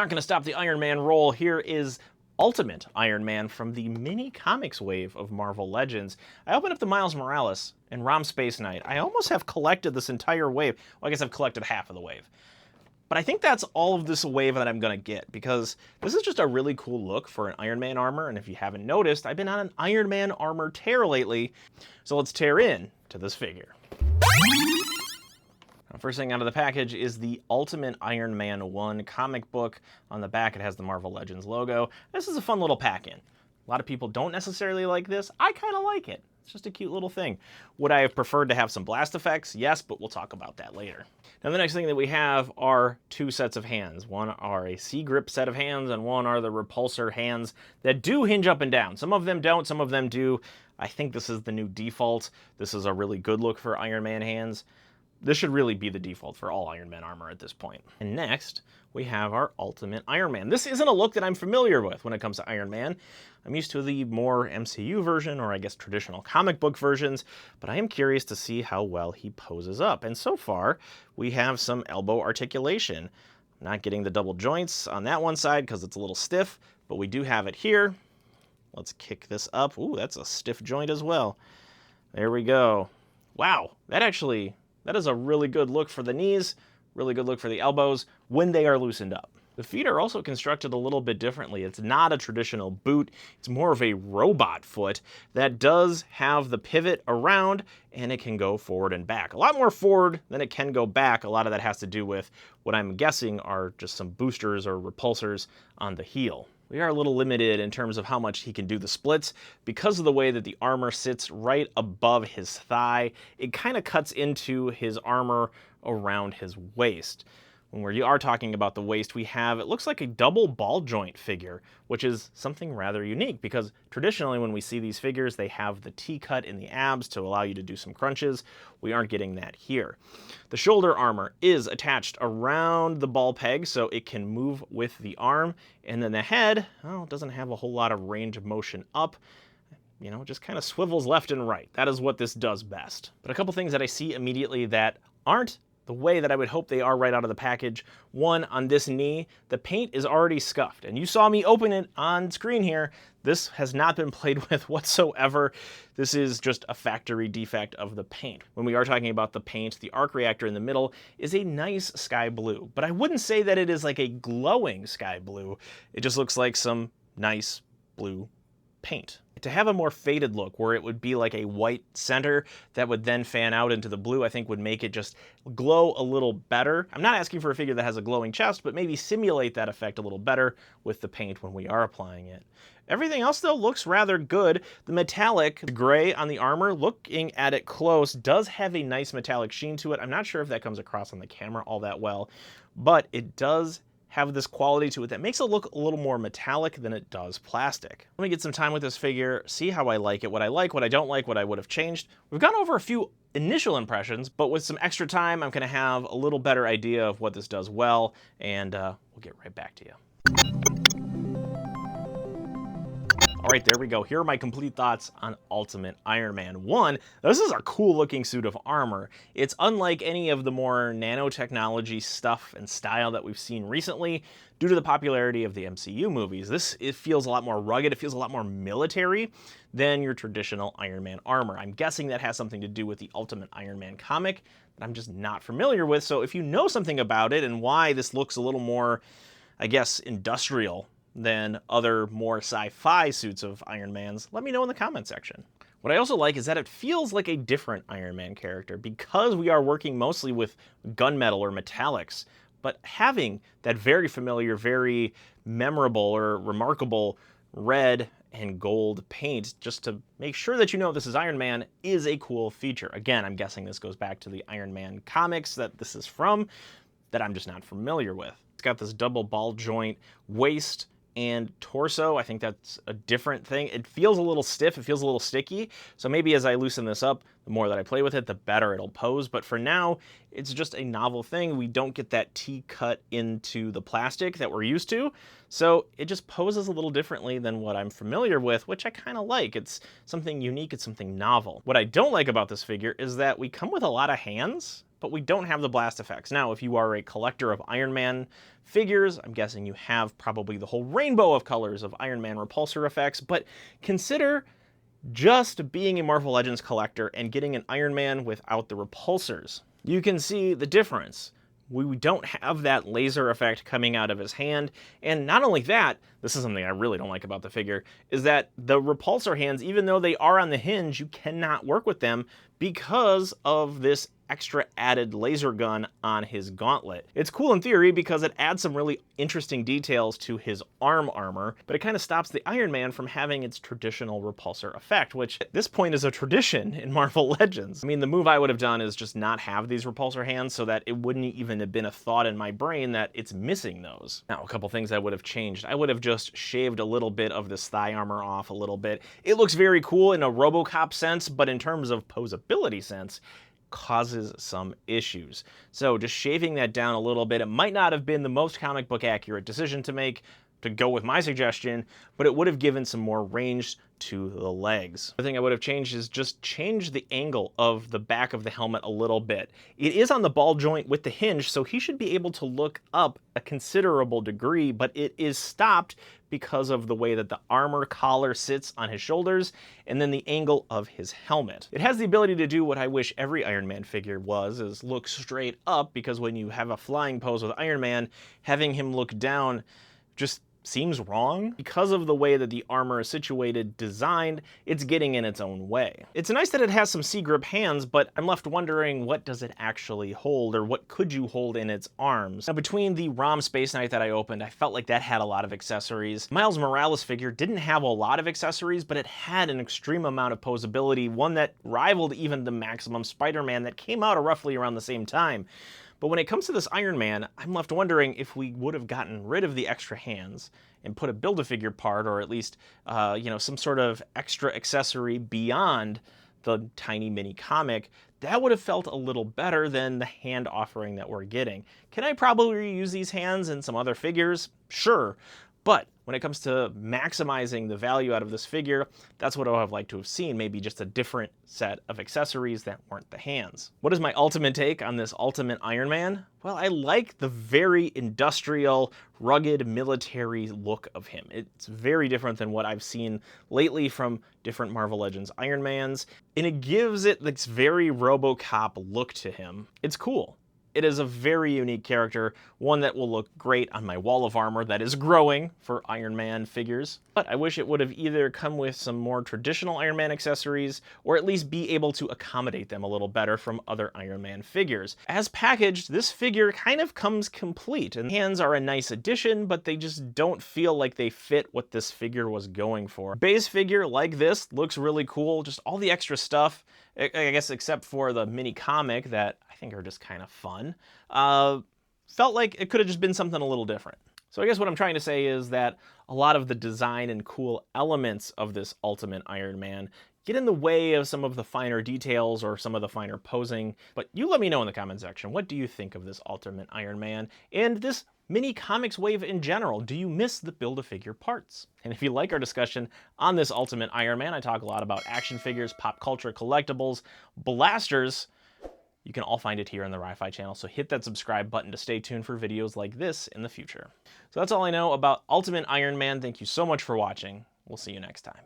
Not going to stop the Iron Man roll. Here is Ultimate Iron Man from the mini comics wave of Marvel Legends. I opened up the Miles Morales and Rom Space Knight. I almost have collected this entire wave. Well, I guess I've collected half of the wave. But I think that's all of this wave that I'm going to get, because this is just a really cool look for an Iron Man armor, and if you haven't noticed, I've been on an Iron Man armor tear lately, so let's tear in to this figure. First thing out of the package is the Ultimate Iron Man 1 comic book. On the back, it has the Marvel Legends logo. This is a fun little pack-in. A lot of people don't necessarily like this. I kind of like it. It's just a cute little thing. Would I have preferred to have some blast effects? Yes, but we'll talk about that later. Now, the next thing that we have are two sets of hands. One are a C-grip set of hands, and one are the repulsor hands that do hinge up and down. Some of them don't, some of them do. I think this is the new default. This is a really good look for Iron Man hands. This should really be the default for all Iron Man armor at this point. And next, we have our Ultimate Iron Man. This isn't a look that I'm familiar with when it comes to Iron Man. I'm used to the more MCU version, or I guess traditional comic book versions, but I am curious to see how well he poses up. And so far, we have some elbow articulation. I'm not getting the double joints on that one side because it's a little stiff, but we do have it here. Let's kick this up. Ooh, that's a stiff joint as well. There we go. Wow, that is a really good look for the knees, really good look for the elbows when they are loosened up. The feet are also constructed a little bit differently. It's not a traditional boot, it's more of a robot foot that does have the pivot around, and it can go forward and back. A lot more forward than it can go back. A lot of that has to do with what I'm guessing are just some boosters or repulsors on the heel. We are a little limited in terms of how much he can do the splits because of the way that the armor sits right above his thigh. It kind of cuts into his armor around his waist. When we are talking about the waist, we have, it looks like a double ball joint figure, which is something rather unique because traditionally when we see these figures, they have the T-cut in the abs to allow you to do some crunches. We aren't getting that here. The shoulder armor is attached around the ball peg so it can move with the arm, and then the head, well, doesn't have a whole lot of range of motion up. You know, it just kind of swivels left and right. That is what this does best. But a couple things that I see immediately that aren't the way that I would hope they are right out of the package. One, on this knee, the paint is already scuffed, and you saw me open it on screen here. This has not been played with whatsoever. This is just a factory defect of the paint. When we are talking about the paint, the arc reactor in the middle is a nice sky blue, but I wouldn't say that it is like a glowing sky blue. It just looks like some nice blue paint. To have a more faded look where it would be like a white center that would then fan out into the blue, I think would make it just glow a little better. I'm not asking for a figure that has a glowing chest, but maybe simulate that effect a little better with the paint when we are applying it. Everything else though looks rather good. The metallic gray on the armor, looking at it close, does have a nice metallic sheen to it. I'm not sure if that comes across on the camera all that well, but it does have this quality to it that makes it look a little more metallic than it does plastic. Let me get some time with this figure, see how I like it, what I like, what I don't like, what I would have changed. We've gone over a few initial impressions, but with some extra time, I'm gonna have a little better idea of what this does well, and we'll get right back to you. All right, there we go. Here are my complete thoughts on Ultimate Iron Man 1. This is a cool looking suit of armor. It's unlike any of the more nanotechnology stuff and style that we've seen recently due to the popularity of the MCU movies. It feels a lot more rugged. It feels a lot more military than your traditional Iron Man armor. I'm guessing that has something to do with the Ultimate Iron Man comic that I'm just not familiar with. So if you know something about it and why this looks a little more, I guess, industrial than other more sci-fi suits of Iron Man's, let me know in the comment section. What I also like is that it feels like a different Iron Man character because we are working mostly with gunmetal or metallics, but having that very familiar, very memorable or remarkable red and gold paint just to make sure that you know this is Iron Man is a cool feature. Again, I'm guessing this goes back to the Iron Man comics that this is from that I'm just not familiar with. It's got this double ball joint waist and torso. I think that's a different thing. It feels a little stiff, it feels a little sticky, so maybe as I loosen this up, the more that I play with it, the better it'll pose, but for now, it's just a novel thing. We don't get that T-cut into the plastic that we're used to, so it just poses a little differently than what I'm familiar with, which I kind of like. It's something unique, it's something novel. What I don't like about this figure is that we come with a lot of hands, but we don't have the blast effects. Now, if you are a collector of Iron Man figures, I'm guessing you have probably the whole rainbow of colors of Iron Man repulsor effects, but consider just being a Marvel Legends collector and getting an Iron Man without the repulsors. You can see the difference. We don't have that laser effect coming out of his hand, and not only that, this is something I really don't like about the figure, is that the repulsor hands, even though they are on the hinge, you cannot work with them because of this extra added laser gun on his gauntlet. It's cool in theory because it adds some really interesting details to his arm armor, but it kind of stops the Iron Man from having its traditional repulsor effect, which at this point is a tradition in Marvel Legends. I mean, the move I would have done is just not have these repulsor hands so that it wouldn't even have been a thought in my brain that it's missing those. Now, a couple things I would have changed. I would have just shaved a little bit of this thigh armor off a little bit. It looks very cool in a RoboCop sense, but in terms of posability sense, causes some issues. So just shaving that down a little bit, it might not have been the most comic book accurate decision to make, to go with my suggestion, but it would have given some more range to the legs. The thing I would have changed is just change the angle of the back of the helmet a little bit. It is on the ball joint with the hinge, so he should be able to look up a considerable degree, but it is stopped because of the way that the armor collar sits on his shoulders and then the angle of his helmet. It has the ability to do what I wish every Iron Man figure was, is look straight up, because when you have a flying pose with Iron Man, having him look down just seems wrong. Because of the way that the armor is situated, designed, it's getting in its own way. It's nice that it has some C-grip hands, but I'm left wondering, what does it actually hold, or what could you hold in its arms? Now, between the ROM Space Knight that I opened, I felt like that had a lot of accessories. Miles Morales figure didn't have a lot of accessories, but it had an extreme amount of posability, one that rivaled even the Maximum Spider-Man that came out roughly around the same time. But when it comes to this Iron Man, I'm left wondering if we would have gotten rid of the extra hands and put a Build-A-Figure part, or at least, some sort of extra accessory beyond the tiny mini comic, that would have felt a little better than the hand offering that we're getting. Can I probably reuse these hands in some other figures? Sure. But when it comes to maximizing the value out of this figure, that's what I would have liked to have seen, maybe just a different set of accessories that weren't the hands. What is my ultimate take on this Ultimate Iron Man? Well, I like the very industrial, rugged, military look of him. It's very different than what I've seen lately from different Marvel Legends Iron Mans, and it gives it this very RoboCop look to him. It's cool. It is a very unique character, one that will look great on my wall of armor that is growing for Iron Man figures. But I wish it would have either come with some more traditional Iron Man accessories, or at least be able to accommodate them a little better from other Iron Man figures. As packaged, this figure kind of comes complete, and the hands are a nice addition, but they just don't feel like they fit what this figure was going for. Base figure like this looks really cool, just all the extra stuff, I guess except for the mini comic that I think are just kind of fun, felt like it could have just been something a little different. So I guess what I'm trying to say is that a lot of the design and cool elements of this Ultimate Iron Man get in the way of some of the finer details or some of the finer posing. But you let me know in the comment section, what do you think of this Ultimate Iron Man and this mini comics wave in general? Do you miss the Build-A-Figure parts? And if you like our discussion on this Ultimate Iron Man, I talk a lot about action figures, pop culture, collectibles, blasters. You can all find it here on the Ri-Fi channel, so hit that subscribe button to stay tuned for videos like this in the future. So that's all I know about Ultimate Iron Man. Thank you so much for watching. We'll see you next time.